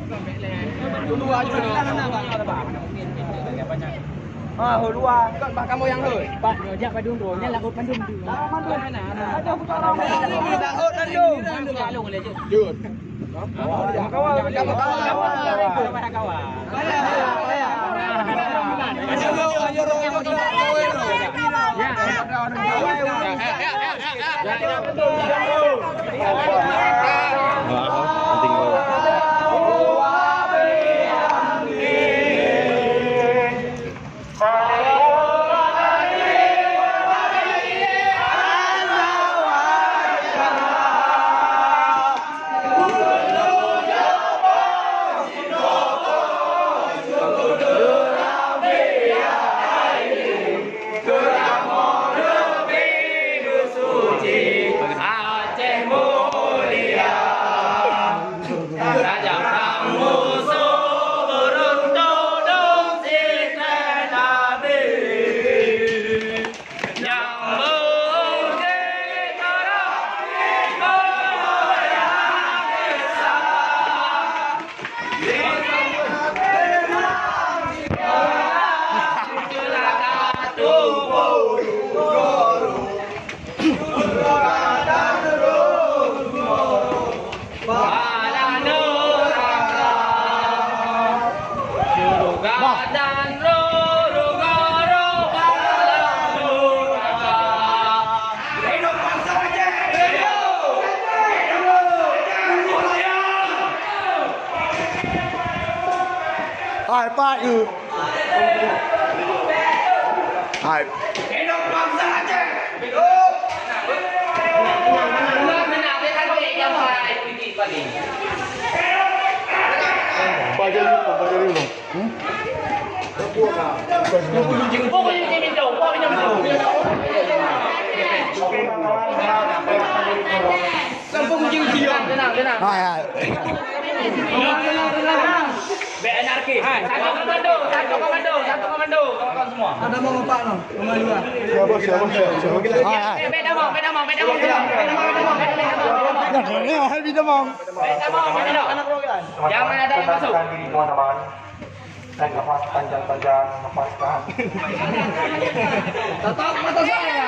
Dua juga dua. Pak kamu yang hei. Pak, dia Bandung tu. Ni laut Bandung tu. Bandung mana? Ada putar orang. Laut Bandung. Bandung le je. Jut. Kawan. Kamu kawan. Hai Pak you. Hai. Hidup bangsa Aceh. Hidup. Hai hai. BNRK. Satu komando. Kawan-kawan semua. Ada mau Pak no? Rumah dua. Siapa? Hai hai. Beda mau. Nah, hai bida mong. Jangan ada yang masuk. Diri teman-teman. Dan nafas panjang-panjang, lepaskan. Tetap mata saya.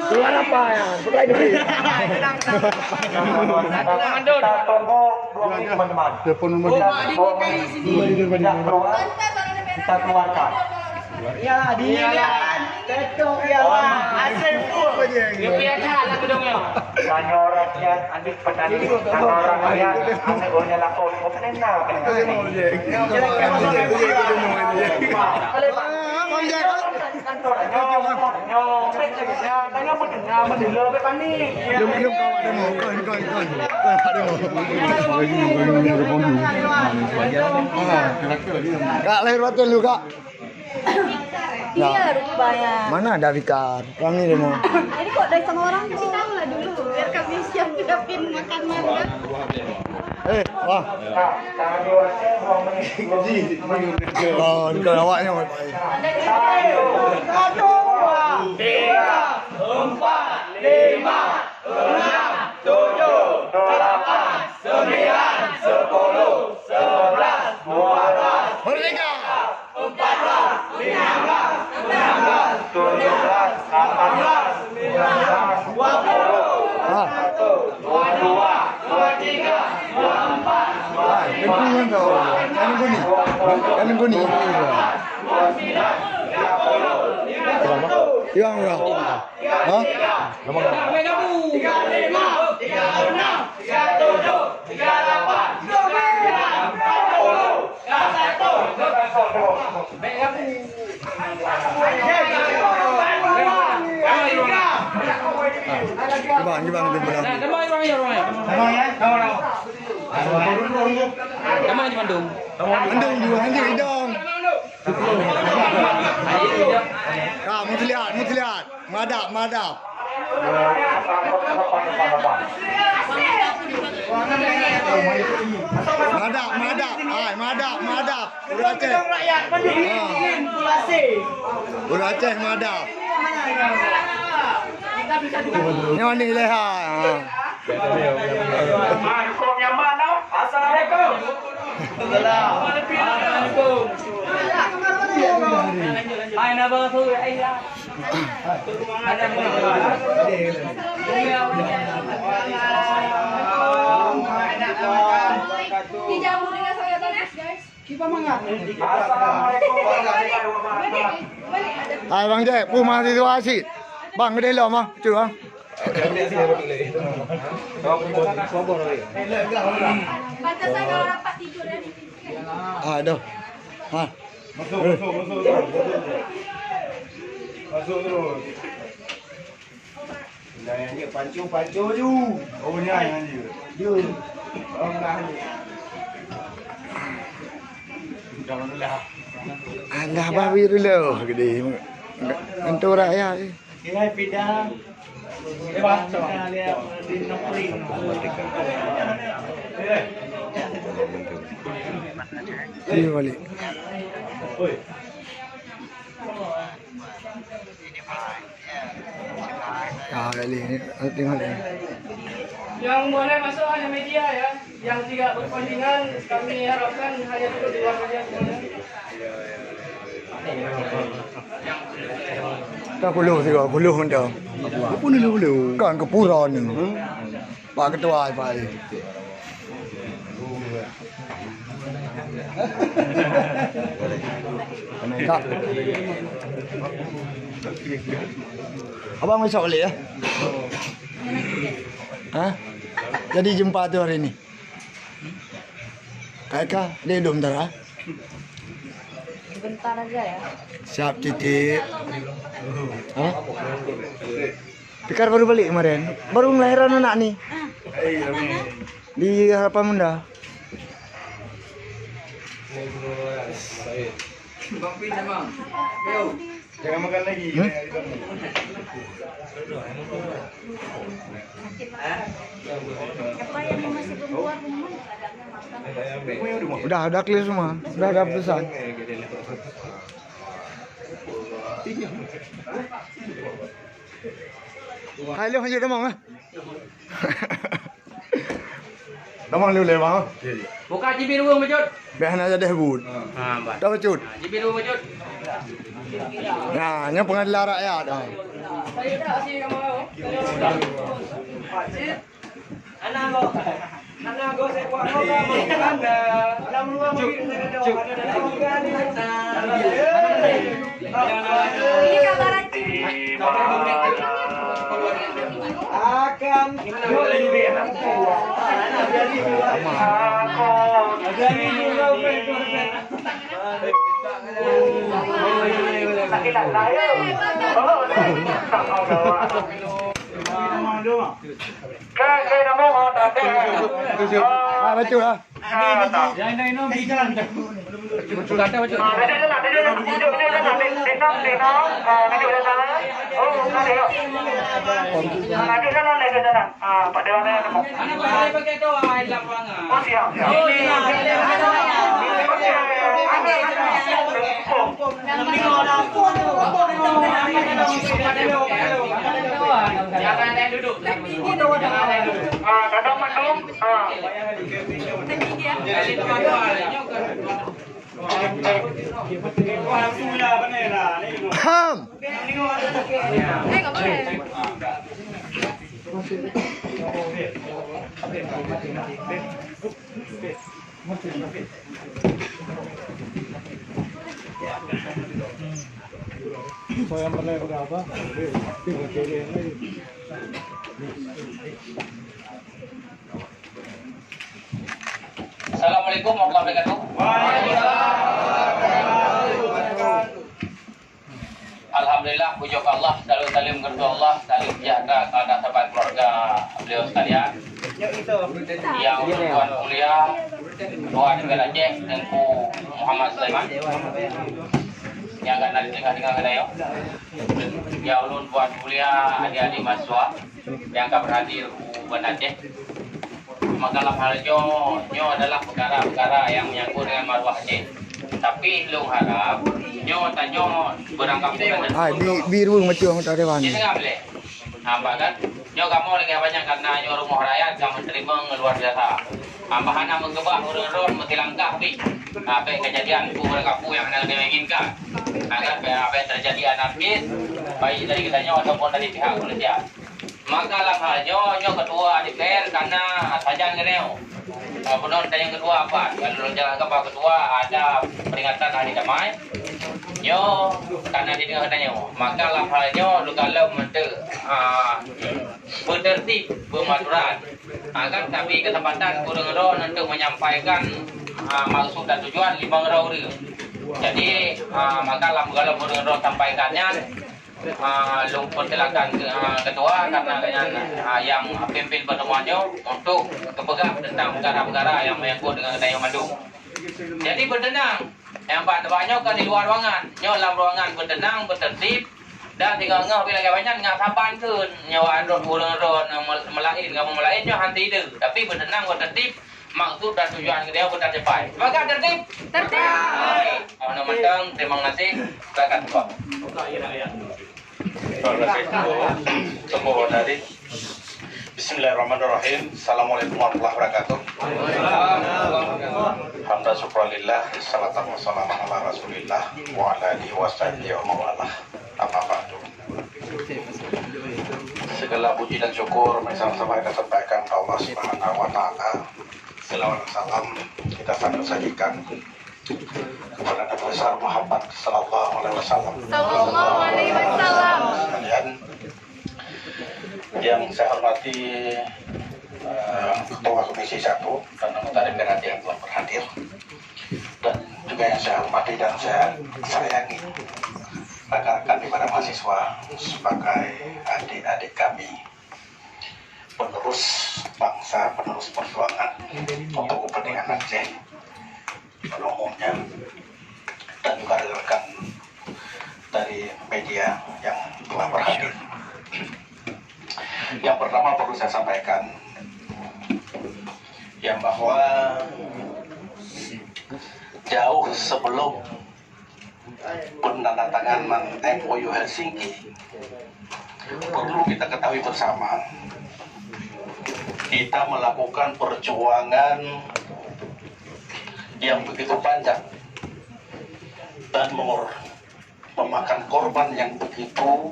Keluar apa ya? Sebelah ini. Kita tunggu 2 menit teman-teman. Telepon nomor Kita keluar, kita keluarkan. Iyalah, dilihat. Tetok iyalah. Asal full. Dia punya lah gedungnya. Tanya rakyat, adik petani, orang rakyat, anak orangnya lakon. Bukan enak. Kak lahir batin lu kak. Iya rupanya. Mana ada Vikar? Kami demo. Jadi kok dari sama orang tuh tahu lah dulu biar kami siapin makanan kan. Wah. Jangan diwasnya 2 menit. Oh, ini kalau awaknya. 1, 2, 3, 4, 5, 6, 7, 8, 9, 10, 11, 12, Merdeka. 14, 15, 16, 17, 18, 19, 20, Ah. 22, 23, 24, Ini kau. Ini guni. Ini guni. Yang berapa? Hah? 35, 36, 37, 38, 39, 40, 41. Gimana itu benar? Andung juga anjing dong. Kak, mau lihat. Madap. Madap. Udah Aceh. Udah Aceh madap. Ini mana leha. Hai nak bawa tu ai lah. Dijamu dengan saya guys. Kita mangap. Assalamualaikum warahmatullahi wabarakatuh. Hai Bang Jack, rumah situasi. Bang ke dalam ah, cuy ah. Pantasan kalau rapat tidur ya. Ah, dah. Ha. Masuk terus. Jangan dia pancu je. Oh ni jangan dia. Dia. Orang ni. Janganlah. Alah babi dulu gede. Untuk rakyat. Kira pindah. Lepas lihat di Nopri. Ini balik. Ah, kali ni tengok ni. Yang boleh masuk hanya media ya. Yang tidak berkepentingan kami harapkan hanya duduk di luar saja semuanya. Tak perlu sih, perlu hendak. Apa ni perlu? Kan kepuran ni. Pak Ketua Pak. Tak. Abang besok balik ya? Hah? Jadi jumpa tu hari ni. Kakak, dia hidup bentar ah. Bentar aja ya. Siap titik. Hah? Pikar baru balik kemarin. Baru ngelahiran anak ni. Di Harapan Bunda. Bang Pin memang. Yo. Jangan makan lagi. Apa yang masih belum keluar rumah? Udah clear semua. Sudah ada pesan. Hai lu lanjut demang ah. Demang lu lewang. Buka JB 2 Majud. Biar nak jadi hebut. Ha, baik. Dah becut. JB 2 Majud. Nah, nya pengadilan rakyat dah. Saya tak sih kamu. Anak go saya buat program anda. Dalam luar mobil saya Ini kabar Aci. Akan Ah, betul ah. Jangan naik duduk. Jangan naik duduk. Kadang mendung. Ham. Nggak boleh. Assalamualaikum warahmatullahi wabarakatuh. Alhamdulillah, puji Allah, salam salim kepada Allah, salim sejahtera kepada sahabat keluarga beliau sekalian. Yang Tuan Mulia Tuan Negara Aceh Tengku Muhammad Sulaiman yang akan nanti tinggal kedai. Yang ulun Tuan Mulia adik-adik mahasiswa yang akan berhadir di Bandar Aceh. Makalah hal nyo adalah perkara-perkara yang menyangkut dengan maruah Aceh. Tapi lu harap nyo tanyo berangkap dengan Hai biru macam tak ada di warna. tengah boleh. Nampak kan? Nyo kamu lagi banyak karena nyo rumah rakyat kamu terima luar biasa. Ambahan mengebah urun-urun mati langkah bi. Apa kejadian kapu yang anda inginkan agar apa yang terjadi anarkis baik dari kita nyo ataupun dari pihak kepolisian. Maka dalam hal nyo ketua DPR karena saja ngeneo. Benar dan yang kedua apa? Kalau jalan kedua ada peringatan hari damai. Nyo karena di tengah katanya maka dalam hal nyo kalau bertertib bermaturan agar kami kesempatan kurang untuk menyampaikan maksud dan tujuan lima ngerau. Jadi maka dalam kalau kurang sampaikannya persilakan ketua karena dengan yang pimpin pertemuannya untuk kepegang tentang perkara-perkara yang menyangkut dengan Daya Mandung. Jadi bertenang, yang banyak kan di luar ruangan, dalam ruangan bertenang, bertertib, dan tinggal bila banyak nggak sapan tu nyawa urun-urun melain, kamu melainnya hanti itu, tapi bertenang, bertertib, maksud dan tujuan kita tercapai. Maka tertib, Ono mentang, terima kasih, silakan Pak. Terima kasih Tunggu dari Bismillahirrahmanirrahim. Assalamualaikum warahmatullahi wabarakatuh. Hamdan syukurillah, salatan wassalamu ala rasulillah wa ala alihi wa sahbihi wa mawalah. Apa ba'du. Segala puji dan syukur bersama-sama kita sampaikan ke Allah Subhanahu wa taala. Selawat dan salam kita sajikan kepada Nabi besar Muhammad sallallahu alaihi wasallam. Sekalian yang saya hormati Ketua Komisi 1 dan anggota DPR yang telah berhadir, dan juga yang saya hormati dan saya sayangi rekan-rekan di para mahasiswa sebagai adik-adik kami, penerus bangsa, penerus perjuangan untuk kepentingan Aceh pada umumnya, dan juga rekan dari media yang telah berhadir. Yang pertama perlu saya sampaikan yang bahwa jauh sebelum penandatanganan MOU Helsinki, perlu kita ketahui bersama, kita melakukan perjuangan yang begitu panjang dan memakan korban yang begitu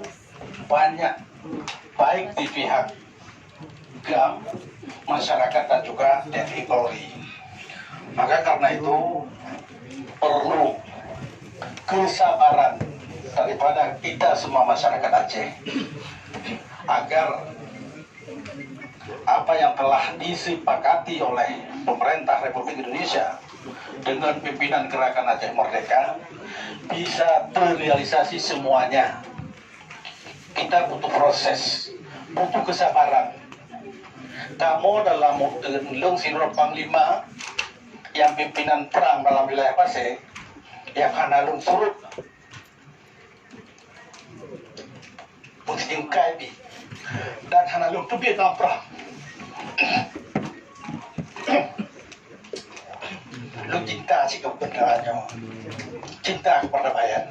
banyak, baik di pihak GAM, masyarakat, dan juga TNI Polri. Maka karena itu perlu kesabaran daripada kita semua masyarakat Aceh agar apa yang telah disepakati oleh pemerintah Republik Indonesia dengan pimpinan Gerakan Aceh Merdeka bisa terrealisasi semuanya. Kita butuh proses, butuh kesabaran. Kamu dalam Lung Sinur Panglima yang pimpinan perang dalam wilayah Pasir, yang Hanalung surut Muslim Kaibi dan Hanalung Tubi dalam perang. Lu cinta sih kebenarannya, cinta kepada bayan,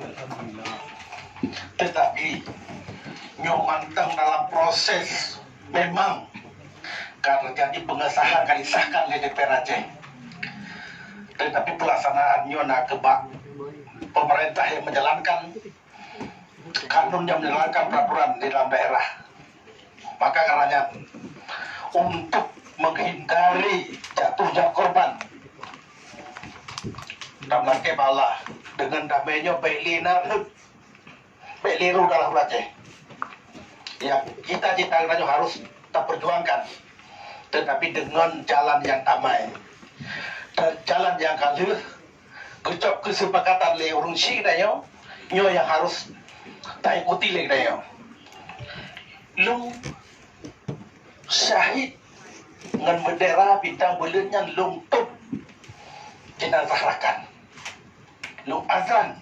tetapi nyomantang dalam proses memang karena jadi pengesahan kan disahkan oleh DPR Aceh, tetapi pelaksanaannya nak kebak pemerintah yang menjalankan kanun, yang menjalankan peraturan di dalam daerah. Maka karenanya untuk menghindari jatuhnya korban dalam kebalah dengan damainya Liru dalam Aceh, yang kita harus kita perjuangkan, tetapi dengan jalan yang damai dan jalan yang kalih, kecap kesepakatan le urung si dayo nyo yang harus tak ikuti le dayo. Lu syahid dengan bendera bintang bulannya lungtup jenazah rakan. Lu azan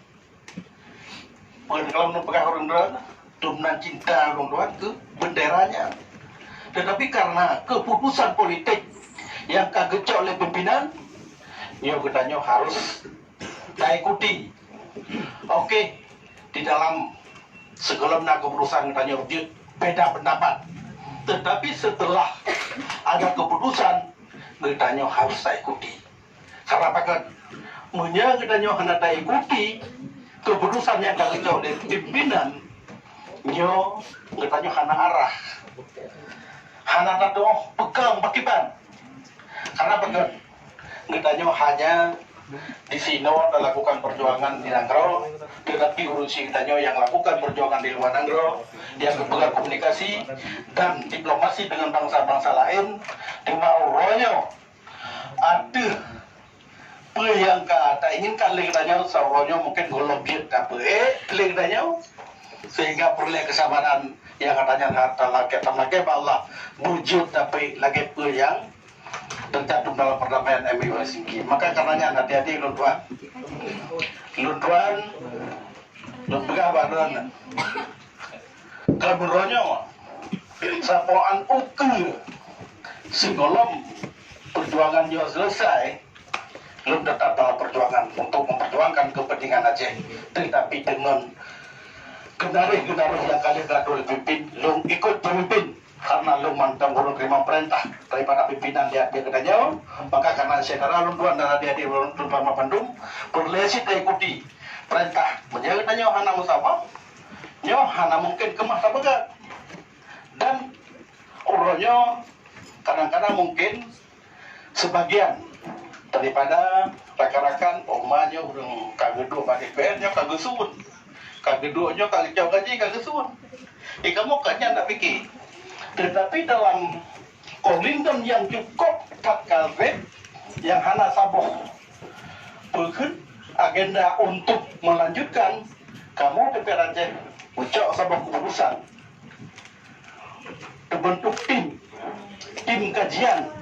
kalau pegang orang doang, dumnan cinta orang doang ke benderanya. Tetapi karena keputusan politik yang kagecok oleh pimpinan, nyo katanya harus ikuti. Oke, di dalam segala keputusan katanya beda pendapat, Tetapi setelah ada keputusan, kita harus saya ikuti. Karena apa? Munya kita hendak ikuti keputusan yang kagak oleh pimpinan, kita hana arah, hana nado pegang pakiban. Karena apa? Kita hanya di sini lakukan perjuangan di Nanggro, tetapi urusi kita yang lakukan perjuangan di luar Nanggro, yang berpegang komunikasi dan diplomasi dengan bangsa-bangsa lain, di Mauronyo ada yang tak inginkan legendanya sauronyo mungkin golobit tapi legendanya sehingga perlu kesabaran yang katanya harta lagi Allah wujud tapi lagi yang tercantum dalam perdamaian MU Helsinki. Maka karenanya hati-hati lunduan badan kaburonyo sapoan uke singolom perjuangan juga selesai, belum tetap dalam perjuangan untuk memperjuangkan kepentingan Aceh, tetapi dengan genari-genari yang kalian gadul pimpin, lu ikut pemimpin karena lu mantap belum terima perintah daripada pimpinan dia katanya. Maka karena saudara lunduan dan adik-adik lunduan Bandung berlesi ikuti perintah menjaga nyo hana musabah, nyo hana mungkin kemah sabaga dan uronyo kadang-kadang mungkin sebagian daripada rakan-rakan omanya urang kagedo bagi PR nya kagesun kagedonya kagejau gaji kagesun kamu kanya tak fikir. Tetapi dalam kolindan yang cukup tak kalret yang hana saboh berkut agenda untuk melanjutkan kamu PPR Aceh ucap saboh keputusan terbentuk tim kajian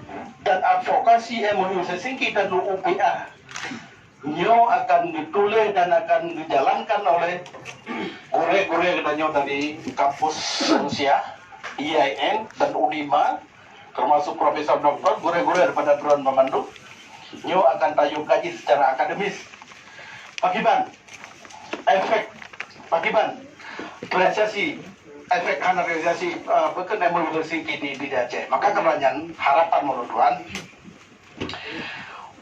dan advokasi MOU Helsinki dan UPA nyo akan ditulis dan akan dijalankan oleh gure-gure katanya dari kampus Rusia, IAIN dan UNIMA termasuk Profesor Doktor gure-gure daripada Drone Memandu nyo akan tayung kaji secara akademis pakiban efek pakiban realisasi efek hana realisasi bukan MOU Helsinki di Aceh. Maka kebanyakan harapan menurut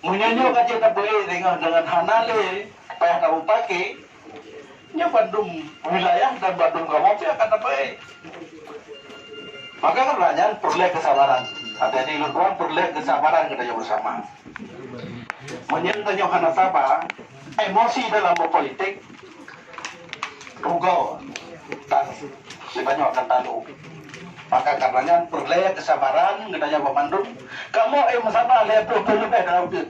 menyanyi kaji tak boleh dengan hanale payah tahu pakai nya Bandung wilayah dan Bandung Gamopi akan tak baik. Maka kebanyakan perlu kesabaran. Hati-hati lunduan perlu kesabaran kita bersama. Menyentuhnya hana sabar emosi dalam berpolitik rugau tak banyak akan tahu. Maka karenanya perlu kesabaran kita memandung. Kamu sama lihat dulu dalam itu.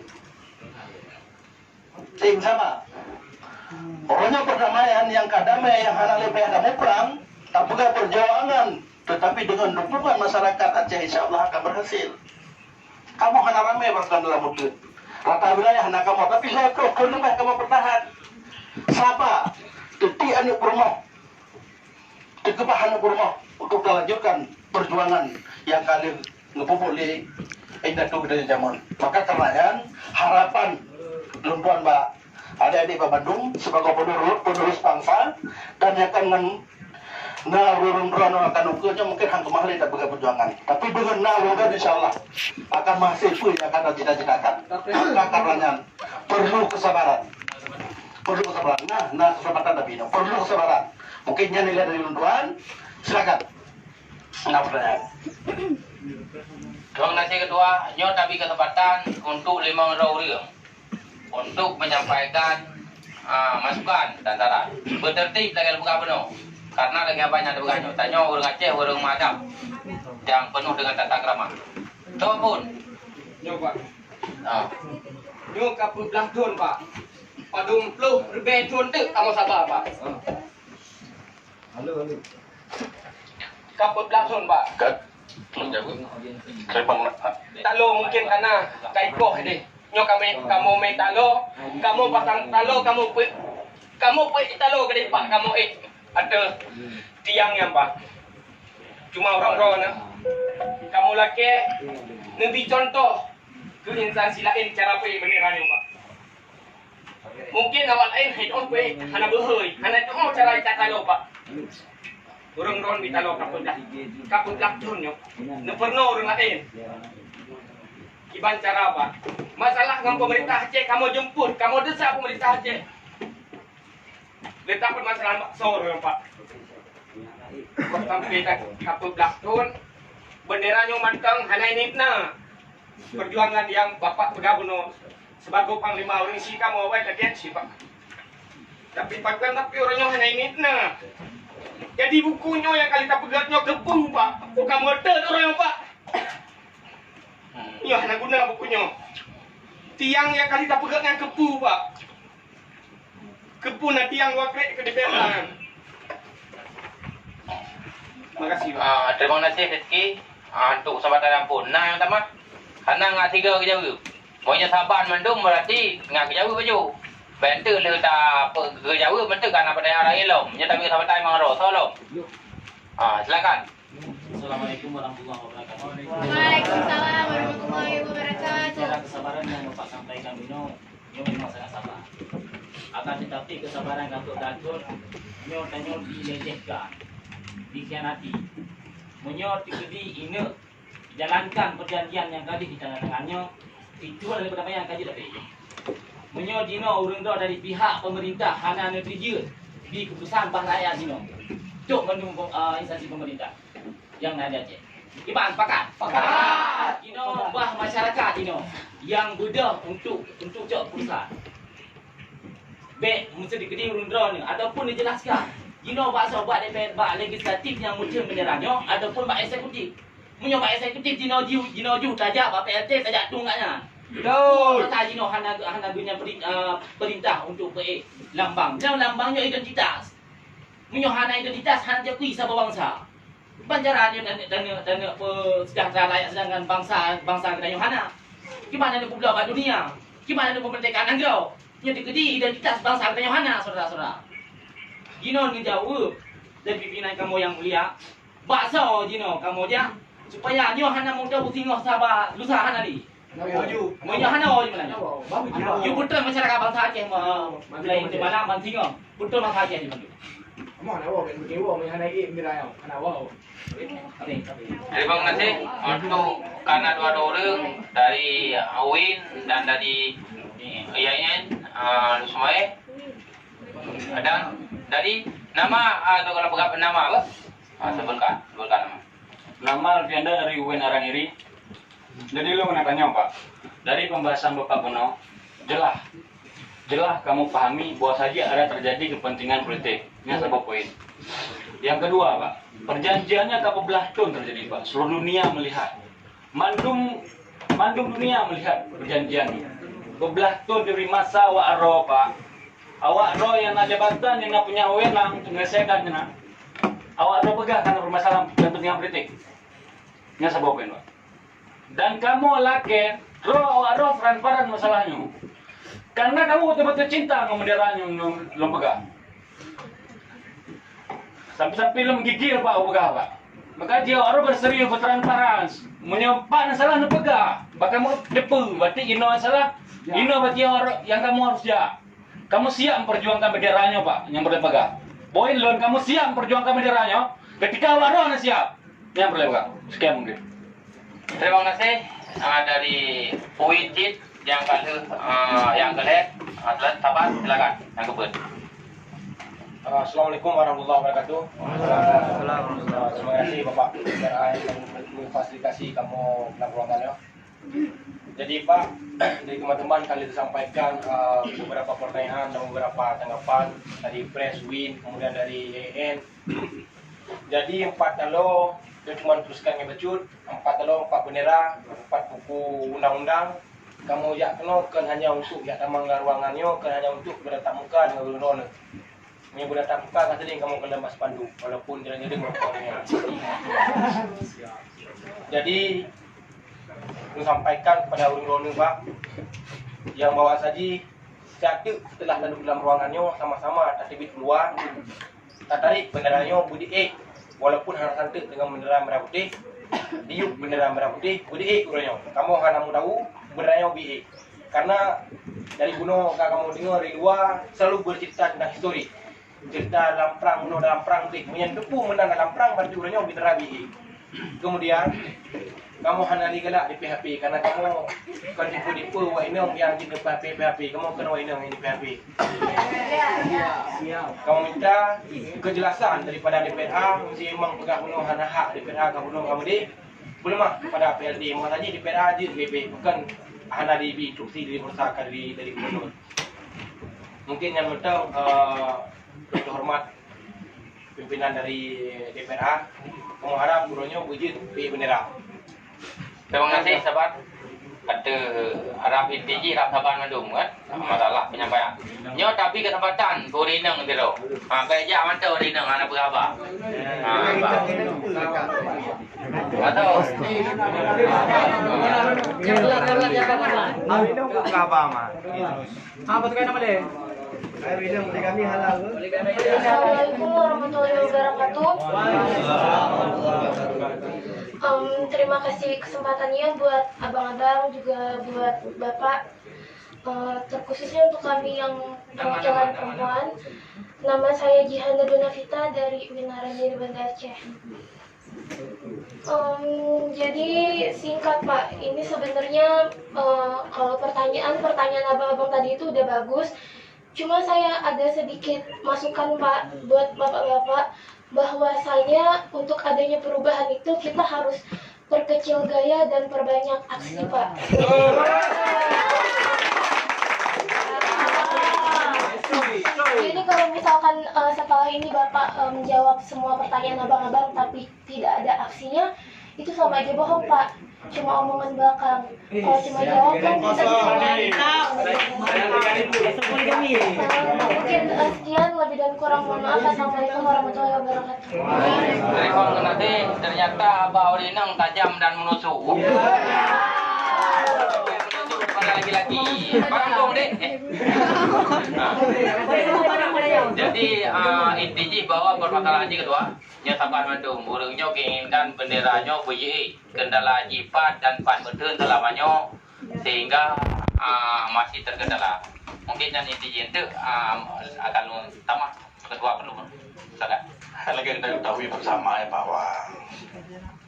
Sama. Pokoknya perdamaian yang kadamai yang hana lebih ada perang, tak bukan perjuangan, tetapi dengan dukungan masyarakat Aceh insya Allah akan berhasil. Kamu hana ramai bahkan dalam itu. Rata wilayah hana kamu, tapi lihat dulu kamu bertahan. Siapa? Detik anak rumah. Dekebah anak rumah untuk melanjutkan perjuangan yang kalian ngepupuk di indatu dari zaman. Maka karenanya harapan lunduan Mbak adik-adik Pak Bandung sebagai penerus bangsa dan yang akan narurun-run akan ukurnya mungkin hang kemahli tak perjuangan. Tapi dengan narurun insya Allah akan masih pun akan cita-citakan. Maka karenanya perlu kesabaran. Perlu kesabaran. Nah kesempatan tapi perlu kesabaran. Mungkinnya nilai dari lunduan, silakan. Nah pertanyaan. Donasi kedua, nyo tapi kesempatan untuk 5 orang untuk menyampaikan masukan dan saran. Bertertib lagi buka penuh. Karena lagi banyak ada bukannya. Tanya orang Aceh, orang Madam yang penuh dengan tata krama. Coba pun. Nyo Pak. Nyo kaput belangtun Pak. Padung peluh berbetun tu kamu sabar Pak. Halo. Kaput belangtun Pak. Kat, belum jago. Terbang Talo mungkin karena kaikoh deh. Nyo kamu main talo, kamu pasang talo, kamu talo ke Pak, kamu ada tiangnya Pak. Cuma orang-orang na. Kamu laki nabi contoh ke instansi lain cara pe benerannya Pak. Mungkin awal lain hidop pe hana berhoi, hana tu cara ikat talo Pak. Urang ron bitalo kapun laktun yo. Neperno urang lain. Iban cara apa? Masalah dengan pemerintah Aceh, kamu jemput, kamu desak pemerintah Aceh. Letak permasalahan sore Pak. Kok sampai kapun laktun, benderanya mantang hanai nipna. Perjuangan yang Bapak Pegabuno sebagai Panglima orang si kamu awal kaget sih Pak. Tapi Pak tapi orangnya hanai nipna. Jadi bukunya yang kali tak pegatnya kebu Pak. Bukan model orang Pak. Ya hana guna bukunya. Tiang yang kali tak pegatnya kebu Pak. Kebu na tiang wakrek ke DPR. Makasih Pak. Terima kasih Rizky untuk kesempatan ampun. Nah yang pertama, karena ngak tiga kejawa. Maunya saban mendung berarti ngak kejawa baju. Bantu le tak kejawa bantu kan apa daerah elom. Nya tapi kesempatan mangro tolong. Silakan. Assalamualaikum warahmatullahi wabarakatuh. Waalaikumsalam warahmatullahi wabarakatuh. Cara kesabaran yang Bapak sampaikan Nyo memang sangat sabar. Akan tetapi kesabaran Datuk Datuk Nyo dilecehkan, dikhianati. Menyo diberi ini jalankan perjanjian yang tadi ditandatangannya itu adalah apa yang kaji dapat. Menyo dino urundu dari pihak pemerintah hana negeri je di keputusan bah rakyat dino. Untuk mendukung instansi pemerintah yang ada Aceh. Iban pakat. Pakat. Dino bah masyarakat dino yang bedah untuk cok perusahaan. Baik mesti dikedi urundu ni ataupun dijelaskan. Dino bahasa buat DPR buat legislatif yang muncul menyerahnya ataupun buat eksekutif. Menyoba eksekutif dino ju tajak PLT tajak tunggaknya. Betul. Kata dino hana guna perintah untuk ke lambang. Jangan lambangnya identitas. Menyohana identitas hana jakui sabah bangsa. Banjaran dan sejahtera rakyat sedangkan bangsa kena Yohana. Gimana nak pulau kat dunia? Gimana nak pemerintahan Anggau? Yang dikedi identitas bangsa kena Yohana, saudara-saudara. Gino ni jawab dari pimpinan kamu yang mulia. Bakso Gino kamu dia supaya nyo hana muda butingoh sabah lusa hana di. Mau hana oh gimana? You betul masyarakat bangsa Aceh lain di mana mantingoh. Betul masyarakat Aceh di mana? Kamu hana wow, kewa mau hana mirayau, hana wow. Terima kasih untuk karena dua orang dari Awin dan dari IAIN Lusmae dan dari nama atau kalau bukan nama apa? Sebutkan nama. Nama Alfianda dari UIN Arangiri. Jadi lo nak tanya Pak, dari pembahasan Bapak Kuno, jelas kamu pahami bahwa saja ada terjadi kepentingan politik. Ini sebuah poin. Yang kedua Pak, perjanjiannya ke belah tahun terjadi Pak. Seluruh dunia melihat. Mandum dunia melihat perjanjian ini. Bebelah tahun dari masa awak aro Pak. Awak ro yang ada jabatan yang punya wewenang untuk menyelesaikan nak. Awak ro pegang karena permasalahan kepentingan politik. Ini sebuah poin Pak. Dan kamu laki awak ro transparan masalahnya. Karena kamu betul-betul cinta dengan benderanya yang pegang. Sampai-sampai lo menggigil Pak pegang Pak. Maka dia orang berserius bertransparan. Menyempat salah nak pegang. Bahkan mau depu. Berarti ino salah. Ino berarti orang yang kamu harus jaga. Kamu siap memperjuangkan benderanya Pak yang boleh pegang. Poin lo kamu siap memperjuangkan benderanya. Ketika awak nak siap yang boleh pegang. Sekian mungkin. Terima kasih dari Puijit yang kedua adalah sahabat silakan yang kedua. Assalamualaikum warahmatullahi wabarakatuh. Terima kasih Bapak yang memfasilitasi kamu melakukannya. Jadi Pak, dari teman-teman kali disampaikan beberapa pertanyaan dan beberapa tanggapan dari Press Win, kemudian dari EN. Jadi 4 talo dia cuma teruskan yang becut, 4 talo 4 bendera, 4 buku undang-undang. Kamu ya kan hanya untuk ya tamang ruangannya, kan hanya untuk bertatap muka dengan ulun. Ini bertatap muka kata dia kamu kena mas pandu walaupun jalan-jalan merokoknya. Jadi saya sampaikan kepada ulun Pak yang bawa saji jatuh setelah duduk dalam ruangannya sama-sama tertibit keluar. Tak tarik benderanya budi walaupun hanya santai dengan bendera merah putih. Diuk bendera merah putih budi urangnya. Kamu akan tahu benderanya BE. Karena dari kuno kamu dengar dari luar selalu bercerita tentang histori. cerita dalam perang, menang dalam perang, menyan kepu menang dalam perang, bantu orangnya kita rabi. Kemudian kamu hanali galak di PHP karena kamu kan tipu-tipu wa inong yang di PHP, kamu kena wa inong yang di PHP. Kamu minta kejelasan daripada DPRA, mesti memang pegang penuh hak DPRA kamu penuh kamu di boleh mah kepada PLD, mohon saja DPRA di DP bukan hana di instruksi dari perusahaan dari gubernur. Mungkin yang betul hormat pimpinan dari DPRA, kamu harap burunya wujud di bendera. Terima kasih sahabat. Ada harap intinya harap sahabat mandum kan masalah penyampaian. Nyo tapi kesempatan kurineng tiro. Beja mantau kurineng anak berapa? Atau Assalamualaikum warahmatullahi wabarakatuh. Terima kasih kesempatannya buat abang-abang juga buat bapak. Terkhususnya untuk kami yang perwakilan perempuan. Nama saya Jihana Donavita dari Winaran dari Banda Aceh. Jadi singkat Pak, ini sebenarnya kalau pertanyaan abang-abang tadi itu udah bagus. Cuma saya ada sedikit masukan Pak buat bapak-bapak bahwasanya untuk adanya perubahan itu kita harus perkecil gaya dan perbanyak aksi Pak. Jadi kalau misalkan setelah ini Bapak menjawab semua pertanyaan abang-abang tapi tidak ada aksinya, itu sama aja bohong Pak, cuma omongan belakang. Kalau cuma jawab kan bisa mungkin sekian, lebih dan kurang mohon maaf. Assalamualaikum warahmatullahi wabarakatuh. Telepon nanti ternyata Abah Orineng tajam dan menusuk. Lagi-lagi panggung deh. Jadi intinya bahwa permasalahan kedua nya sabar mandung burungnya keinginkan benderanya BYI kendala jipat dan pan betul selamanya sehingga masih terkendala. Mungkin dan intinya itu akan tamat kedua perlu sangat. Lagi kita ketahui bersama ya bahwa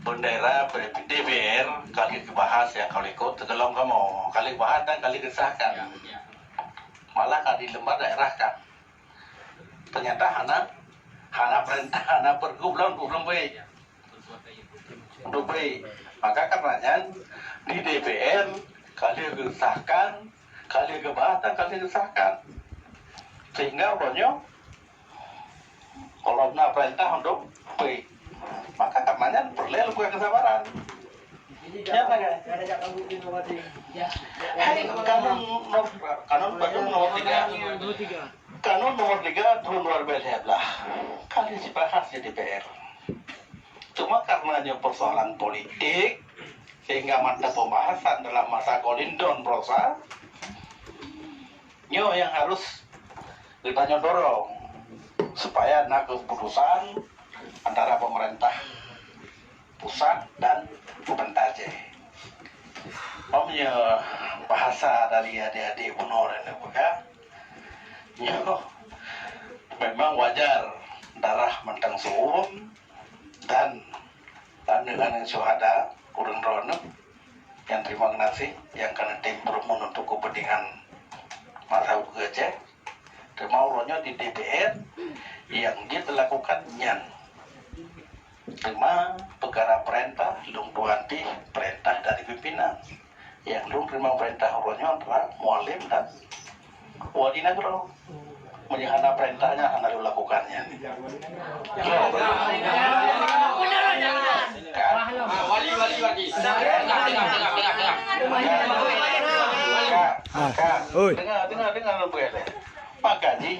bendera DPR kali dibahas ya kali ikut tergelong kamu kali bahas dan kali disahkan malah kali lembar daerah kan ternyata hana perintah hana pergub belum baik maka karenanya di DPR kali disahkan kali dibahas dan kali disahkan sehingga pokoknya kalau nak perintah untuk baik maka karenanya perlu punya kesabaran. Ya, Kanun Bandung nomor 3. Kanun nomor 3 tahun 2011 kali dibahas di DPR. Cuma karena persoalan politik sehingga mata pembahasan dalam masa kolindon prosa, nyo yang harus ditanya dorong supaya ada keputusan antara pemerintah pusat dan pemerintah Aceh. Omnya bahasa dari adik-adik Bunor ini bukan? Ya, memang wajar darah mentang suum dan dengan syuhada kurang rono yang terima kasih yang kena tim bermun untuk kepentingan masa Aceh. Terima uronya di DPR yang dia lakukan nyan. Terima perkara perintah lung tuanti perintah dari pimpinan yang lung terima perintah uronya adalah mualim dan wali negara menyahana perintahnya hanya dilakukannya. Dengar boleh. Makanya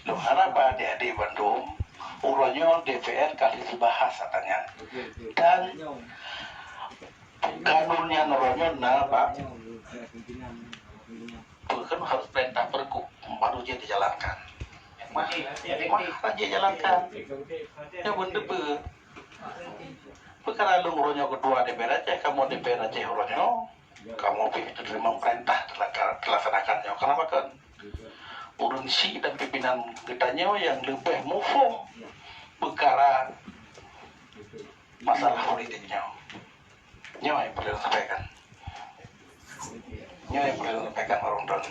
lu harap adik-adik Bandung uronya DPR kali dibahas katanya dan kanunnya uronya Pak bukan harus perintah pergub baru dia dijalankan mah aja jalankan ya bener perkara lu uronya kedua DPR Aceh kamu DPR Aceh uronya kamu terima perintah dilaksanakannya kenapa kan urunsi dan pimpinan kitanya yang lebih mufum perkara masalah politiknya. Nyawa yang perlu disampaikan. Nyawa yang perlu disampaikan orang-orang.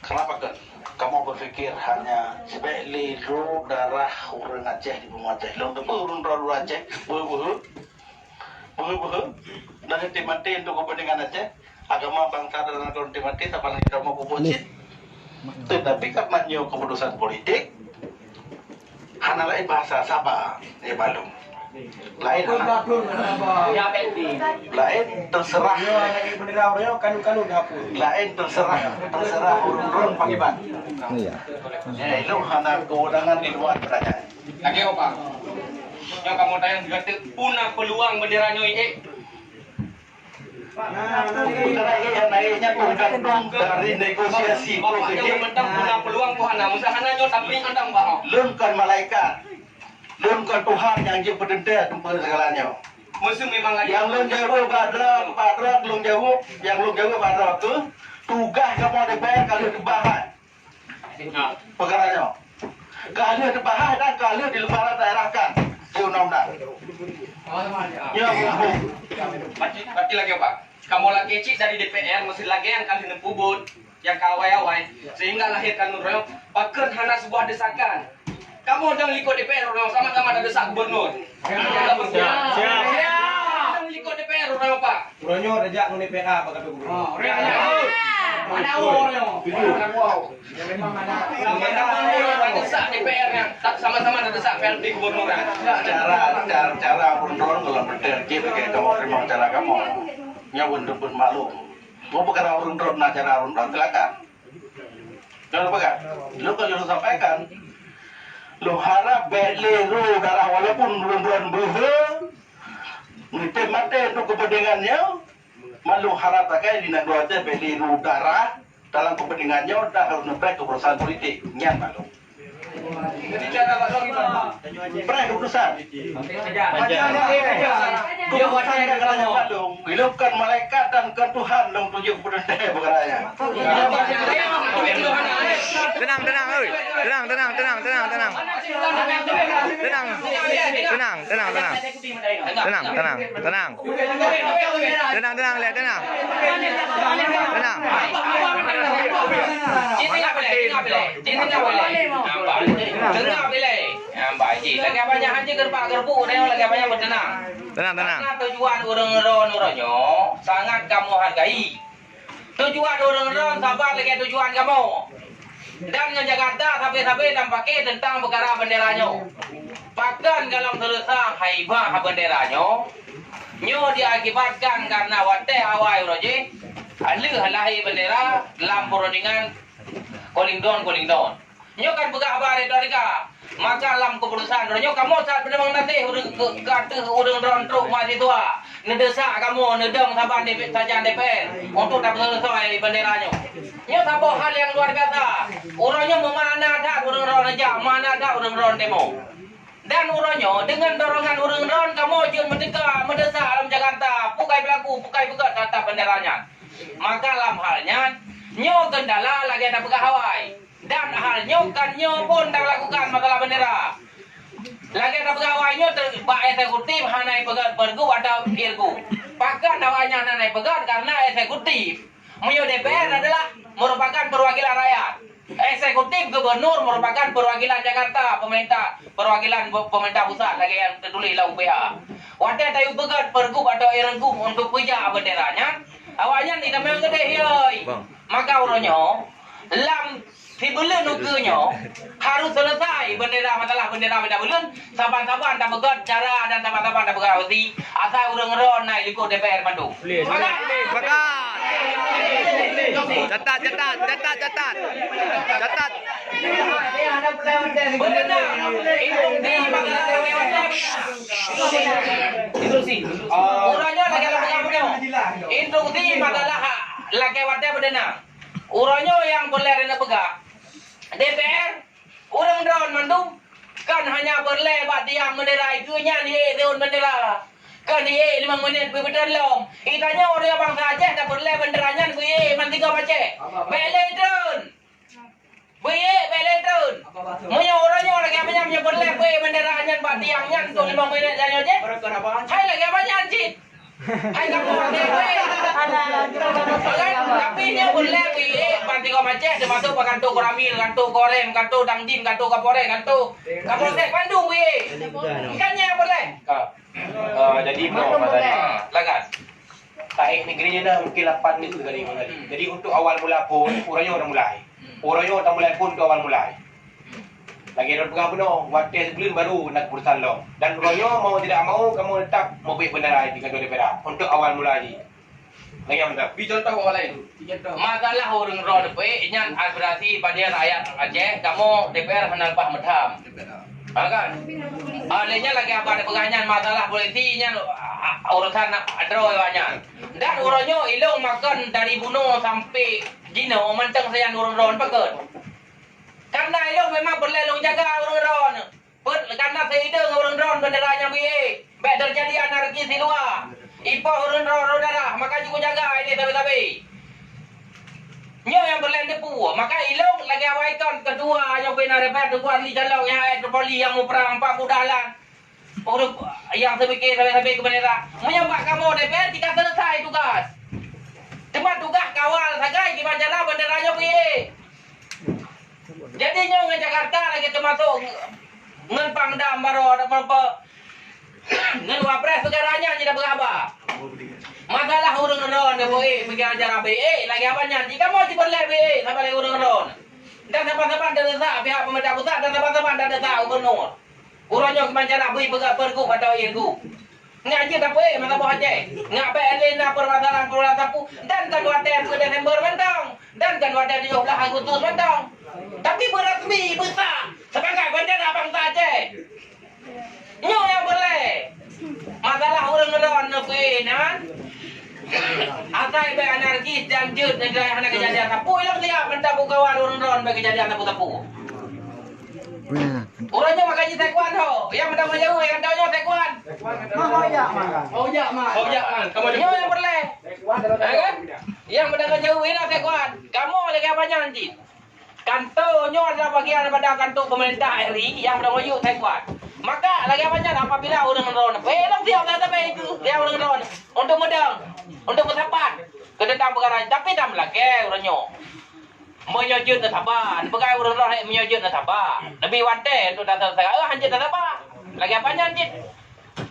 Kenapa kan? Kamu berpikir hanya sebaik liru darah orang Aceh di Bumi Aceh. Lalu turun darah Aceh, buh. Dan mati untuk kepentingan Aceh. Agama bangsa dan negara mati, tapi kita mau publik. Tetapi karena nyo keputusan politik, hanya lain bahasa Sabah, ya balung. Lain terserah. Lain terserah urun-urun pangiban. Iya. Ya itu hanya kewenangan di luar kerajaan. Lagi apa? Yang kamu tanya juga punah peluang bendera nyoi Perkara ini yang naiknya tergantung dari negosiasi politik. Yang mentang punah peluang Tuhan, usahanya nyoi tapi mentang bah. Lungkan malaikat, lungkan Tuhan yang jauh berdenda tempat segalanya. Musuh memang lagi. Yang lung jauh badrak, lung jauh badrak tu tugas kamu DPR kalau dibahas. Perkaranya. Kalau dibahas dan kalau di lembaga daerah kan di undang-undang. Ya, Berarti lagi apa? Kamu lagi cik dari DPR mesti lagi yang kali nepubut yang kawai-awai sehingga lahirkan nurul pakai hana sebuah desakan. Kamu jangan likut DPR orang sama-sama ada desak gubernur. Jangan likut DPR orang Pak. Uronyo rejak ngene PA apa kata gubernur. Mana orang? Memang mana? Ada desak DPR yang sama-sama ada desak PLD gubernur. cara urun-urun kalau berterjih kayak kamu terima cara kamu. Ya bener-bener maklum. Mau perkara urun-urun cara urun-urun silakan. Jangan lupa kan? Lu kalau lu sampaikan lu harap beliru darah walaupun urun-urun buhur nite mate untuk kepentingannya malu harap pakai di negara Aceh beliru darah dalam kepentingannya dah harus nempak keputusan politik nyan malu. Jadi cara Pak Sogi Pernah keputusan. Dia wajah kalanya malu. Hilupkan malaikat dan ke Tuhan dong tujuh keputusan beraya. Tenang, oi. Tenang. Dengar boleh. Baik ji. Lagi banyak aja gerbu lagi banyak bertenang. Tenang. Tujuan orang-orangnya sangat kamu hargai. Tujuan orang-orang sabar lagi tujuan kamu. Dan yang Jakarta sampai-sampai dan pakai tentang perkara benderanya. Bahkan dalam selesai haibah benderanya, nyo diakibatkan karena wate awai roje, alu halahi bendera dalam perundingan calling down. Nyo kan buka kabar dari ka, maka dalam keputusan nyo kamu saat memang nanti urang truk mahasiswa, nedesak kamu nedeng saban saja DPR untuk dapat selesai benderanya. Nyo sabo hal yang luar biasa. Urangnya memana ada urang aja, mana ada urang demo. Dan urangnya dengan dorongan urang kamu jun mendesak dalam Jakarta, pukai buka kata benderanya. Maka dalam halnya nyo kendala lagi ada buka Hawaii. Dan halnya kan nyo pun tak lakukan masalah bendera. Lagi ada pegawai nyo terbak eksekutif hanai pegat bergu atau irgu. Bahkan awalnya hanai pegat karena eksekutif. Menyo DPR adalah merupakan perwakilan rakyat. Eksekutif gubernur merupakan perwakilan Jakarta, perwakilan pemerintah pusat lagi yang tertulis dalam UPA. Wadah tayu pegat pergu atau irgu untuk puja benderanya. Awalnya tidak memang gede hioi. Maka urunyo lam si bulan nukunya harus selesai masalah bendera beda bulan saban-saban tak begat cara dan saban-saban tak begat berarti asal urang-urang naik ikut DPR Bandung. Catat. Bendera instruksi. Urangnya lagi instruksi masalah lagi wadah bendera. Urangnya yang boleh pegang DPR orang drone mandum kan hanya boleh buat dia bendera itunya dia daun bendera kan dia 5 menit betul lom itanya orang bangsa Aceh tak boleh benderanya gue mandi tiga macam. Beledron. Beledron. Punya orangnya lagi apa yang berlek bendera anyan bat tiangnya untuk 5 minit jangan je. Hai lagi apa nyanjit. Hai kamu tapi dia berlek bat tiga macam termasuk kantor koramil, kantor korem, kantor dangdin, kantor kapore, kantor kapolsek Bandung ikannya boleh. Jadi bro, Lagan. Taik negerinya dah mungkin 8 itu kali. Jadi untuk awal mula pun orangnya dah mulai. Orangnya dah mulai pun untuk awal mulai. Lagi orang pegang penuh, waktu sebelum baru nak berurusan lo. Dan orangnya mau tidak mau kamu tetap mau beli bendera di kantor DPR untuk awal mula ni. Lagi yang mantap. Beri contoh awal lain. Masalah orang ron nyan aspirasi pada rakyat Aceh, kamu DPR hendak lepas medham. Kan? Alenya lagi apa ada penganyan masalah polisinya urusan adro banyak. Dan orangnya ilung makan dari bunuh sampai jino mancang saya ron paket. Karena ilung memang berlelong jaga ron. Karena saya itu ron benderanya biye. Baik terjadi anarki di luar. Ipo ron darah maka juga jaga ini tapi. Nyo yang berlain depu, maka ilong lagi awaikan kedua yang benar dapat kedua li jalau yang poli yang mau perang pak kudalan. Orang yang sebikir sampai ke bendera. Menyampak kamu DPR jika selesai tugas. Cuma tugas kawal sagai di majalah benderanya piye. Jadi nyo nge Jakarta lagi termasuk ngen Pangdam baru ngen Wapres segaranya tidak berapa. Masalah urang-urang dia boleh pergi ajar BE lagi apanya jika mau diperleh BE sampai urang-urang dan sampai-sampai dah desak pihak pemerintah pusat dan sampai-sampai dah desak gubernur urangnya kemancara BE pergub atau IRGU ngaji tak boleh masa buah Aceh ngapai elena permasalahan sapu dan kedua tem ke Desember mentang dan kedua tem 17 Agustus mentang tapi berasmi besar sebagai bendera bangsa Aceh nyo yang boleh masalah urang-urang BE nan Atai baik anarkis dan jut negara yang kejadian tapu hilang siap mentah bukawan urun-urun bagi kejadian tapu-tapu. Urunnya makanya taekwan ho, yang mentah menjauh yang taunya taekwan. Ojak man. Kamu yang berleh. Kan? Yang mentah menjauh ini taekwan. Kamu lagi apa nanti? Kantornya adalah bagian daripada kantor pemerintah RI yang mentah menjauh taekwan. Maka lagi apa apabila urun-urun hilang siap sampai itu dia urun-urun untuk medang. Untuk bersahabat kedendam perkara tapi dah melaki orangnya menyojut ke sabar pegai orang-orang menyojut ke sabar lebih wante untuk datang saya hanjit tak sabar lagi apanya hanjit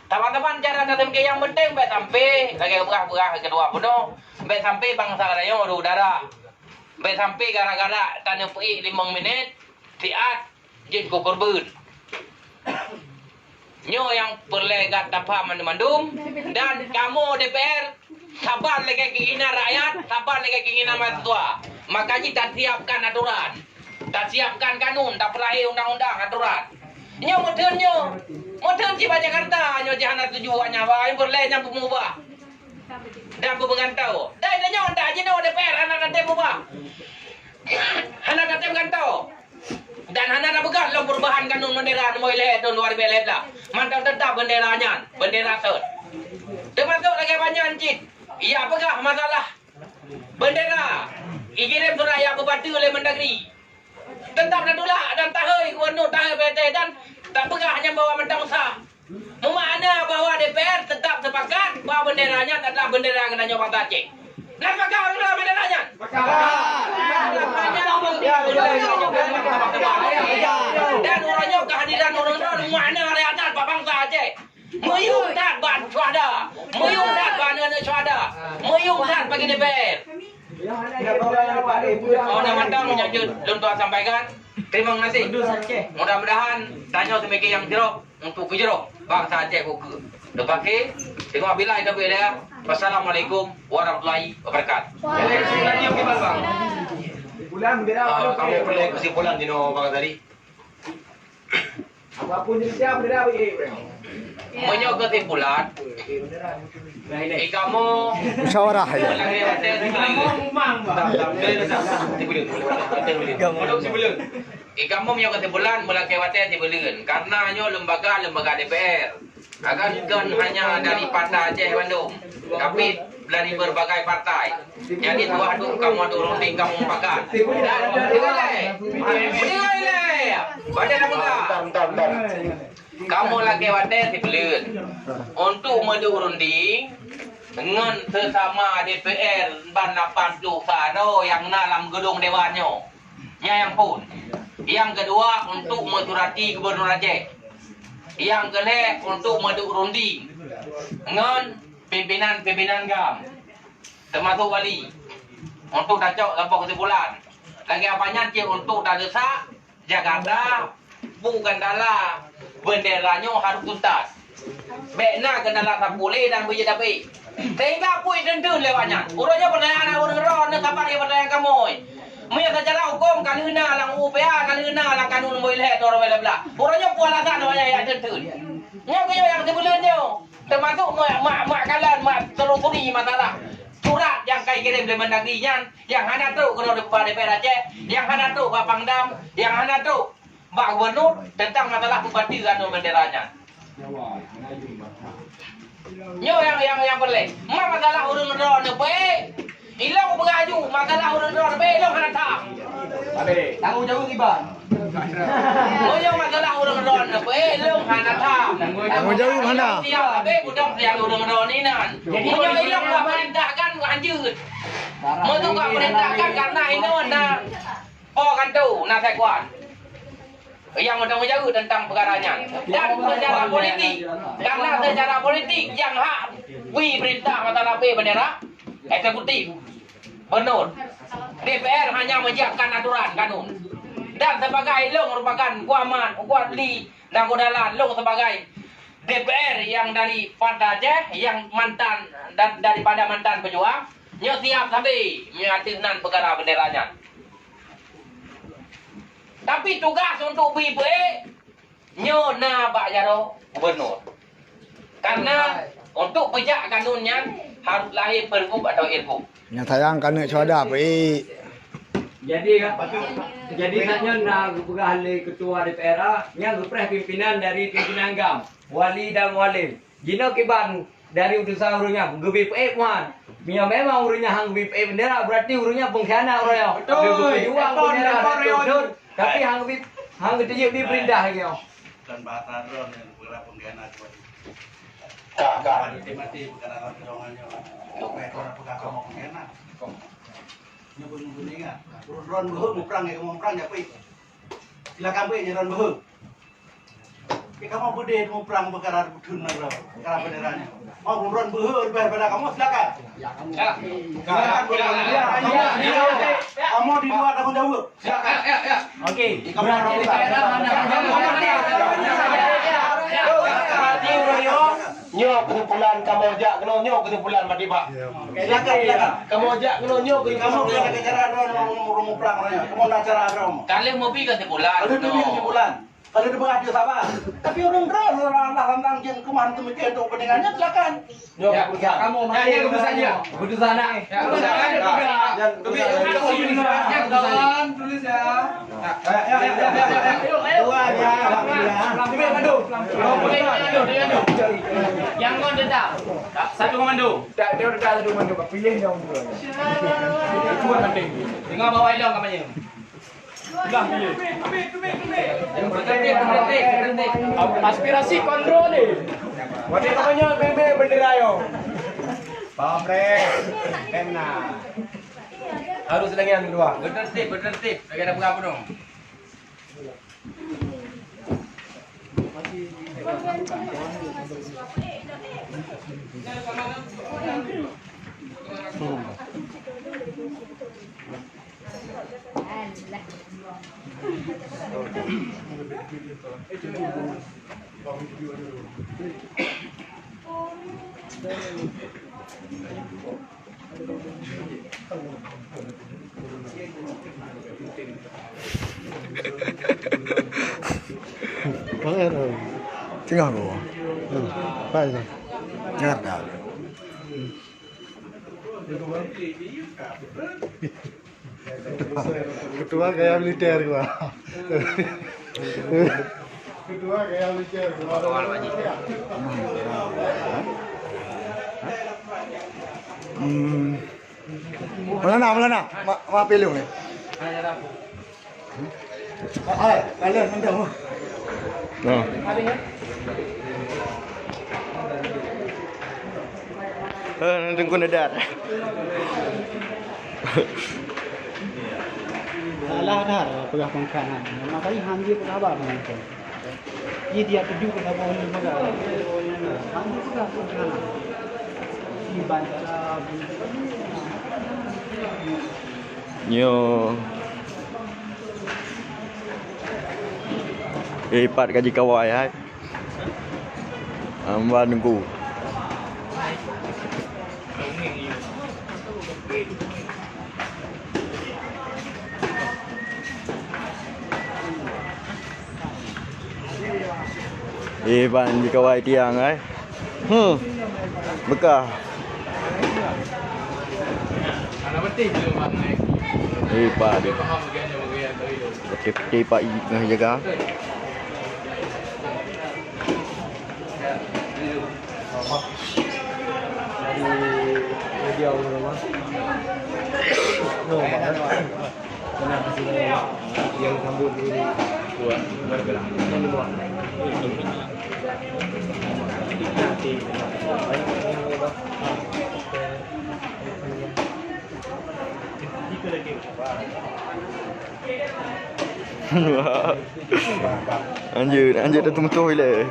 teman-teman cara datang ke yang penting baik sampai lagi berah kedua penuh baik sampai bangsa raya ada udara baik sampai gara-gara tanya pergi 5 minit tiat jid korban nyo yang perlegat dapat mandum dan kamu DPR sabar lagi keinginan rakyat, sabar lagi keinginan mahasiswa. Makanya tak siapkan aturan, tak siapkan kanun, tak perlahir undang-undang aturan. Nyo modern cipa Jakarta, nyo jangan tujuannya apa yang boleh yang mengubah. Dan aku bergantau. Dah nyo tak jino DPR anak nanti mengubah. Anak nanti bergantau. Dan anak pegang lo perubahan kanun bendera mulai tahun 2011 lah. Mantap tetap benderanya, bendera third. Termasuk lagi banyak cik. Ia apakah masalah bendera dikirim surat yang berbantu oleh Mendagri tetap dah tolak dan tahai gubernur tahai PT dan tak pegah hanya bawa mentang sah memana bahawa DPR tetap sepakat bahawa benderanya adalah bendera kenanya bangsa Aceh dan maka orang benderanya dan orangnya kehadiran orang-orang mana rakyat bangsa Aceh Muyung dat ban suada, muyung dat ban anak suada, muyung dat bagi DPR. Oh, nak mantap menyajut belum tuan sampaikan. Terima kasih. Mudah-mudahan tanya semiki yang jeruk untuk kejeruk bangsa Aceh buku. Lepas ke, tengok bila itu beda. Wassalamualaikum warahmatullahi wabarakatuh. Waalaikumsalam bang. Kamu perlu kesimpulan dino bang tadi. Apapun jenisnya bendera Banyak kesimpulan. Kamu Musyawarah ya. Kamu punya kesimpulan mulai wadah dibelikan karena nyo lembaga DPR akan hanya dari Pata Aceh Bandung. Tapi dari berbagai partai. Jadi dua kamu ada runding kamu makan. Dan berdiri. Badan apa enggak? Kamu lagi wadah di belut untuk madu runding dengan sesama DPR ban 80 sano yang dalam gedung dewannya. Yang pun. Yang kedua untuk menyurati Gubernur Aceh. Yang kelima untuk madu runding dengan pimpinan-pimpinan GAM termasuk wali untuk dacok sampai kesimpulan. Lagi apanya cik untuk dah desak Jakarta bukan dalam benderanya harus tuntas. Bekna kendala tak boleh dan boleh tapi. Sehingga pun tentu lewatnya. Urutnya pertanyaan orang ron kapan dia pertanyaan kamu. Mereka secara hukum kan hina lang UPA kan hina lang kanun boleh orang boleh bela. Urutnya pun alasan namanya yang tentu. Yang sebelumnya termasuk mak kalian mak telusuri masalah surat yang kai kirim dari Mendagri yang hana tu kena kepada DPR Aceh, yang hana tu Pak Pangdam, yang hana tu Pak Gubernur tentang masalah bupati dan benderanya. Yang boleh. Masalah urun-urun baik. Hilang pengaju masalah urun-urun baik hilang hana tak. Abe, tanggung jawab iban. Yang masalah urun-urun baik hilang hana tak. Tanggung jawab mana? Abe budang yang urun-urun ini nan. Jadi hilang lah perintahkan lanjut. Mau tak perintahkan karena ini nak oh kan tu nak saya kuat. Yang bertanggung jawab tentang perkaranya dan secara politik karena secara politik yang hak wi perintah masalah bendera eksekutif Gubernur DPR hanya menyiapkan aturan kanun dan sebagai lo merupakan kuaman kuat li dan kodalan lo sebagai DPR yang dari Partai Aceh yang mantan dan daripada mantan pejuang nyo siap sampai mengatisnan perkara benderanya. Tapi tugas untuk BPA nyo na Pak Jaro Gubernur. Karena untuk pejak kanunnya harus lahir pergub atau irgub. Yang sayang kan nak cuada baik. Jadi katnya nak berahli ketua DPR yang gepreh pimpinan dari pimpinan GAM, wali dan walim. Jino kiban dari utusan urusnya GBPE puan. Memang urusnya hang BPE bendera berarti urusnya pengkhianat orang. Betul. Juang bendera. Tapi hang dia perintah lagi. Dan bahasa drone yang bergerak pengkhianat. Kak. Mati perkara perjuangannya. Orang pegang kamu pengkhianat. Nyebut ingat. Ron behung perang ya kamu perang ya pi. Silakan pi ron behung. Kamu bude mau perang perkara budun bro. Perkara benderanya. Mau ron behung daripada kamu silakan. Kamu di luar tanggung jawab. Silakan. Okey. Kamu Nyo kesimpulan kamu jak kena nyo kesimpulan Pak Pak. silakan. Kamu jak kena nyo Kamu kesimpulan. punya cara ron perang orangnya. Kamu nak cara kamu. Kalau mau pergi kesimpulan. Kalau dia punya kesimpulan. Kalau dia berhasil sabar. Tapi orang tentang jen kemarin tu mikir untuk kepentingannya silakan. Nyo kamu Ya keputusannya. Keputusan nak. Tulis ya. Yang kau tetap satu komando. Dia udah satu komando. Pilih dia orang dua. Itu yang penting. Tengok bawa hilang kampanye. Berhenti. Aspirasi kontrol ni. Wadi namanya PB bendera yo. Pamres. Kena. Harus lagi yang kedua. Bertertib. Lagi ada berapa dong? Tengah lu. Baik. Jangan dah. Ketua gaya militer gua. Ketua gaya militer gua. Melana. Ma pilih ni. Ai, kalian mendang. Nah. Nanti kau nedar. Salah dah pegang pangkalan. Makanya hamil pun abang macam. Dia dia tuju ke bawah ni pegang. Hamil pegang pangkalan. Di bandara. Nyo. Pat gaji kawai hai. Amba nunggu. Ban di kawai tiang ai. Bekah. Anak penting je bang. Pat. Dia faham bagian tadi tu. Okey Pak Ing jaga. Dia orang mah. No, kena kasih yang sambut ini. Buat bergerak. Ini buat. Nanti. Anjir dah tumbuh le.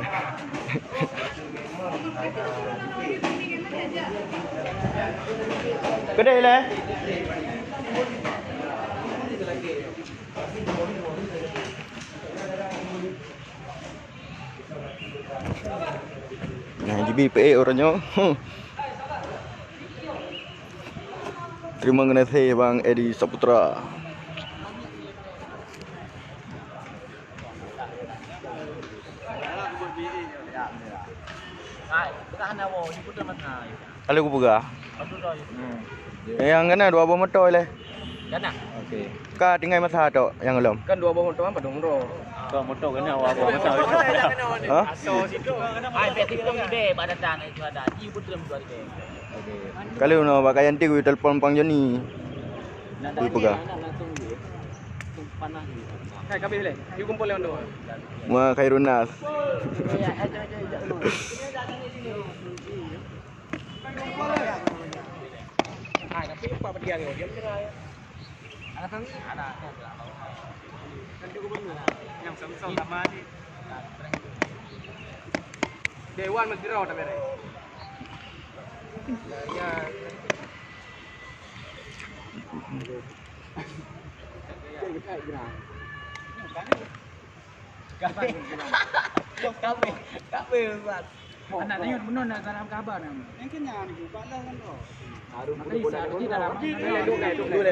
Kedai le. Nah, GBPA orangnya. Terima kasih Bang Edi Saputra. Kalau aku pegah. Yang kena 2 buah motor le. Kena. Okey. Ka tinggal masa tok yang belum. Kan 2 buah motor apa dong motor. Kau motor kena awak motor. Ha? Ai peti pun ide pada dan itu ada. Iu pun dalam dua ide. Kalau no pakai yanti ku telefon Pang Joni. Ku pegah. Panah. Hai kami le. You kumpul yang dua. Ma Khairunas. Hai tapi apa dia ni? Dia kira. Ada kan? Ada. Kan dia gubernur. Yang sama-sama ni. Dewan Menteri Raw tak beres. Ya. Kabe Ustaz. Anak tanya benar nak dalam kabar nama. Yang kena ni juga lah kan tu. Harus di dalam. Dule.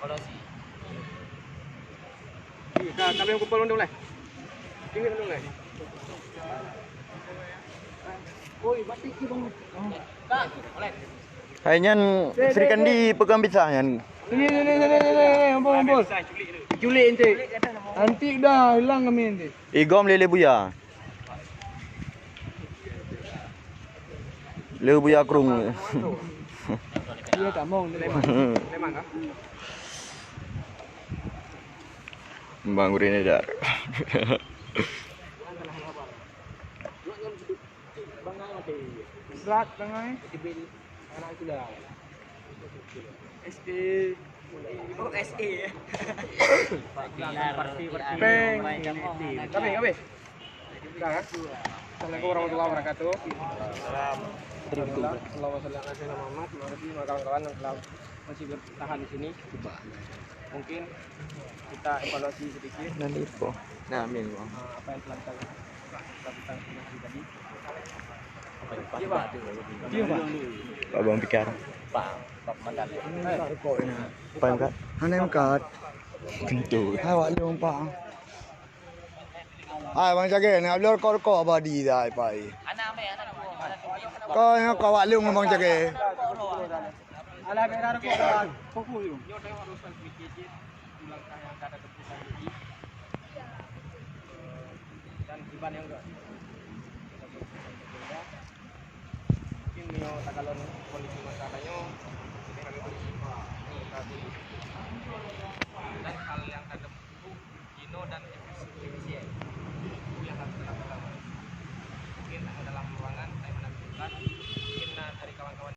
Kalau si. Kami yang kumpul undang lah. Tinggal undang lah. Oi, batik ki bang. Tak, boleh. Hainyan Sri Kandi pegang pisah yan. Ini, ampun. Culik ente. Nanti dah hilang kami ente. Igom lele buya. Lele buya krung. Dia tak mau Lemang kah? Bang Urin Edar. Berat tangan. Anak sudah. SE. Oh SE. Parti. Kami. Dah. Assalamualaikum warahmatullahi wabarakatuh. Allahumma shalli ala sayyidina Muhammad. Terima kasih kawan-kawan yang telah masih bertahan di sini. Mungkin kita evaluasi sedikit. Nanti info. Nah, amin. Apa yang telah kita lakukan tadi. Iya, Pak. Pak Bang Pikar. Pak Mandan. Pak Angkat. Hana angkat. Tentu. Hai wak long Pak. Hai bang jaga ni upload kau abadi dah pai. Anak Kau yang kau wak long bang jaga. Ala berar ko fokus yung. Dan Iban yang enggak. Mungkin nyo tagalon kondisi masyarakatnya, kami polisi Pak.